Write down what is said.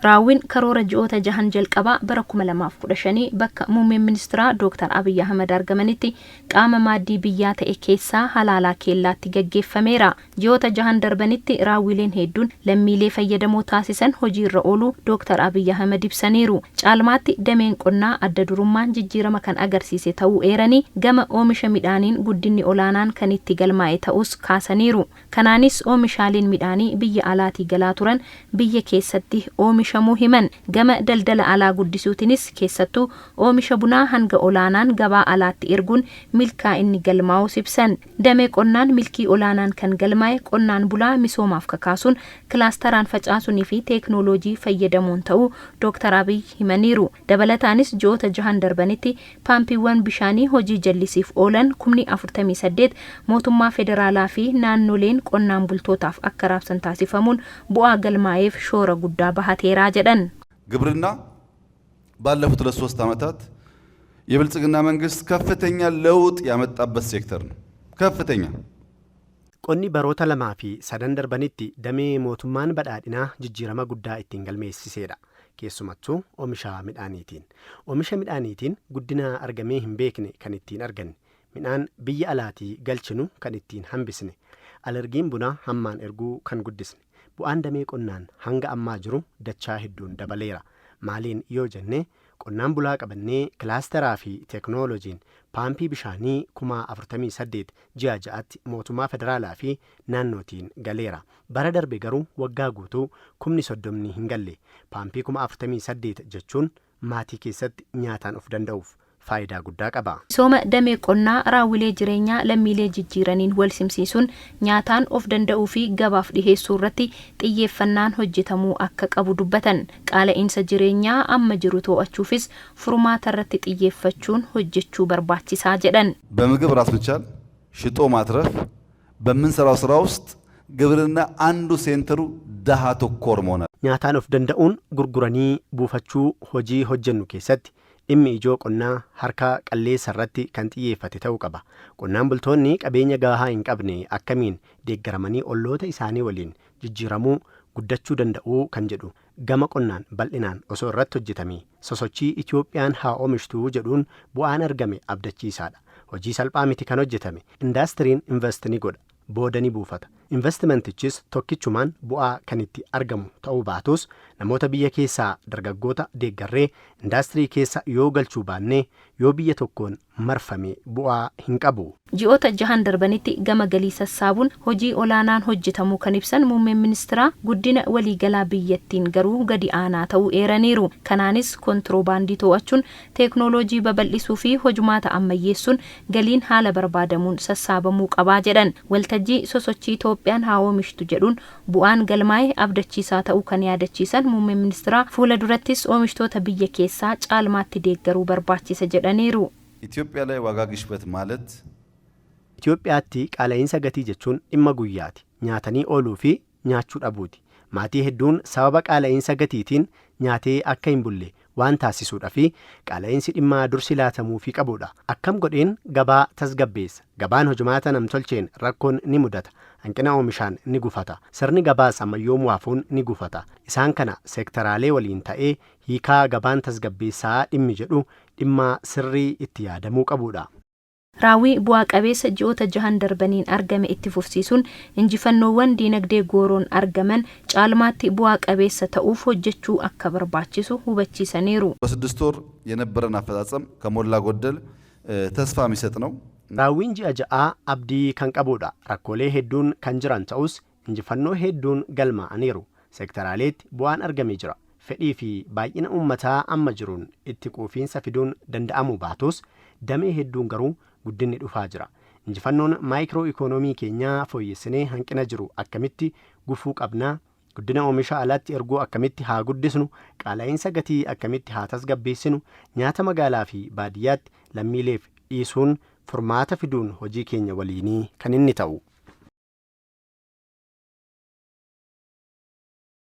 raawwiin karoora ji'oota jahan jalqabaa bara 2015 bakka muummeen ministeeraa Dr. Abiy Ahmed argamanitti qaama maaddii biyyaa ta'e keessaa halaalaa keellaatti gaggeeffameera. Ji'oota jahan darbanitti raawwileen hedduun lammiilee fayyadamoo taasisan hojiirra ooluu Dr. Abiy Ahmed ibsaniiru. Caalmaatti dameen qonnaa adda durummaan jijjiirama kan agarsiise ta'uu eeranii gama oomisha midhaaniin guddinni olaanaan kan itti galmaa'e ta'us kaasaniiru. Kanaanis oomishaaleen midhaanii biyya alaatii galaa turan biyya keessatti oomishamuu himan. Gama daldala alaa guddisuutinis keessattuu oomisha bunaa hanga olaanaan gabaa alaatti erguun milkaa inni galmaa'us ibsan. Damee qonnaan milkii olaanaan kan galmaa'e qonnaan bulaa misoomaaf kakaasuun kilaasteraan facaasuunii fi teeknooloojii fayyadamuun ta'uu Dr. Abiy himaniiru. Dabalataanis ji'oota jahan darbanitti paampiiwwan bishaanii hojii jallisiif oolan 48 mootummaa federaalaa fi naannoleen qonnaan bultootaaf akka raabsan taasifamuun bu'aa galmaa'eef shoora guddaa bahateeraa jedhan. ግብርና ባለፉት 2-3 ዓመታት የብልጽግና መንግስት ከፍተኛ ለውጥ ያመጣበት ሴክተር ነው። ከፍተኛ qonni baroota lamaa fi sadan darbanitti damee mootummaan badhaadhinaa jijjiirama guddaa ittiin galmeessiseedha. Keessumattuu oomisha midhaaniitiin guddina argamee hin beekne kan ittiin arganne, midhaan biyya alaatii galchinu kan ittiin hambisne, alergiin bunaa hammaan erguu kan guddisne. Bu'aan damee qonnaan hanga ammaa jiru dachaa hedduun dabaleera. Maaliin yoo jenne qonnaan bulaa qabannee kilaasteraa fi teeknooloojiin paampii bishaanii 48 ji'a ja'atti mootummaa federaalaa fi naannootiin galeera. Bara darbe garuu waggaa guutuu 30 hin galle. Paampii 48 jechuun maatii keessatti nyaataan of danda'uuf faayidaa guddaa qaba. Misooma damee qonnaa raawwilee jireenyaa lammiilee jijjiiraniin wal simsiisuun nyaataan of danda'uu fi gabaaf dhiheessuu irratti xiyyeeffannaan hojjetamuu akka qabu dubbatan. Qaala'insa jireenyaa amma jiru to'achuufis furmaata irratti xiyyeeffachuun hojjechuu barbaachisaa jedhan. በምግብ ራስ መቻል ሽጦ ማትረፍ በምንሰራው ስራ ውስጥ ግብርና አንዱ ሴንተሩ ደሃ ተኮር መሆን nyaataan of danda'uun gurguranii buufachuu hojii hojjennu keessatti dhimmi ijoo qonnaa harka qalleessa irratti kan xiyyeeffate ta'uu qaba. Qonnaan bultoonni qabeenya gahaa hin qabne akkamiin deeggaramanii olloota isaanii waliin jijjiiramuu guddachuu danda'uu kan jedhu gama qonnaan bal'inaan osoo irratti hojjetame sosochii Itoophiyaan haa oomishtuu jedhuun bu'aan argame abdachiisaadha. Hojii salphaa miti kan hojjetame. Indaastiriin invest ni godha, booda ni buufata. Investimentichis tokkichumaan bu'aa kan itti argamu ta'uu baatus namoota biyya keessaa dargaggoota deeggarree indaastirii keessa yoo galchuu baannee yoo biyya tokkoon marfame bu'aa hin qabu. Ji'oota jahan darbanitti gama galii sassaabuun hojii olaanaan hojjetamuu kan ibsan muummeen ministeeraa guddina waliigalaa biyyattiin garuu gadi aanaa ta'uu eeraniiru. Kanaanis kontiroobaandii to'achuun teeknooloojii babal'isuu fi hojumaata ammayyeessuun galiin haala barbaadamuun sassaabamuu qabaa jedhan. Waltajjii sosochii Itoophiyaan haa oomishtu jedhuun bu'aan galmaa'e abdachiisaa ta'uu kan yaadachiisan muummeen ministeeraa fuula durattis oomishtoota biyya keessaa caalmaatti deeggaruu barbaachisa jedhaniiru. ኢትዮጵያ ላይ ዋጋ ግሽበት ማለት Itoophiyaatti qaala'insa gatii jechuun dhimma guyyaati. Nyaatanii ooluu fi nyaachuu dhabuuti. Maatii hedduun sababa qaala'insa gatiitiin nyaatee akka hin bulle waan taasisuudha fi qaala'insi dhimma dursi laatamuu fi qabudha. Akkam godheen gabaa tasgabbeessa. Gabaan hojumaata namtolcheen rakkoon ni mudata. Hanqina oomishaan ni gufata. Sirni gabaas ammayyoomuu hafuun ni gufata. Isaan kana seektaraalee waliin ta'ee hiikaa gabaan tasgabbeessaa dhimmi jedhu dhimma sirrii itti yaadamuu qabudha. Raawwii bu'aa qabeessa ji'oota jahan darbaniin argame itti fufsiisuun injifannoowwan diinagdee gooroon argaman caalmaatti bu'aa qabeessa ta'uuf hojjechuu akka barbaachisu hubachiisaniiru. በ6 ወር የነበረን አፈጻጸም ከሞላ ጎደል ተስፋ የሚሰጥ ነው። Raawwiin ji'a ja'aa abdii kan qabudha. Rakkoolee hedduun kan jiran ta'us injifannoo hedduun galmaa'aniiru. Seektaraaleetti bu'aan argamee jira. Fedhii fi baay'ina uummataa amma jiruun itti quufiinsa fiduun danda'amuu baatus damee hedduun garuu guddinni dhufaa jira. Injifannoon maayikiroo ikoonoomii keenyaa fooyyessinee hanqina jiru akkamitti gufuu qabnaa? Guddina oomisha alaatti erguu akkamitti haa guddisnu? Qaala'insa gatii akkamitti haa tasgabbeessinu? Nyaata magaalaa fi baadiyyaatti lammiileef dhiisuun furmaata fiduun hojii keenya waliinii kan inni ta'u.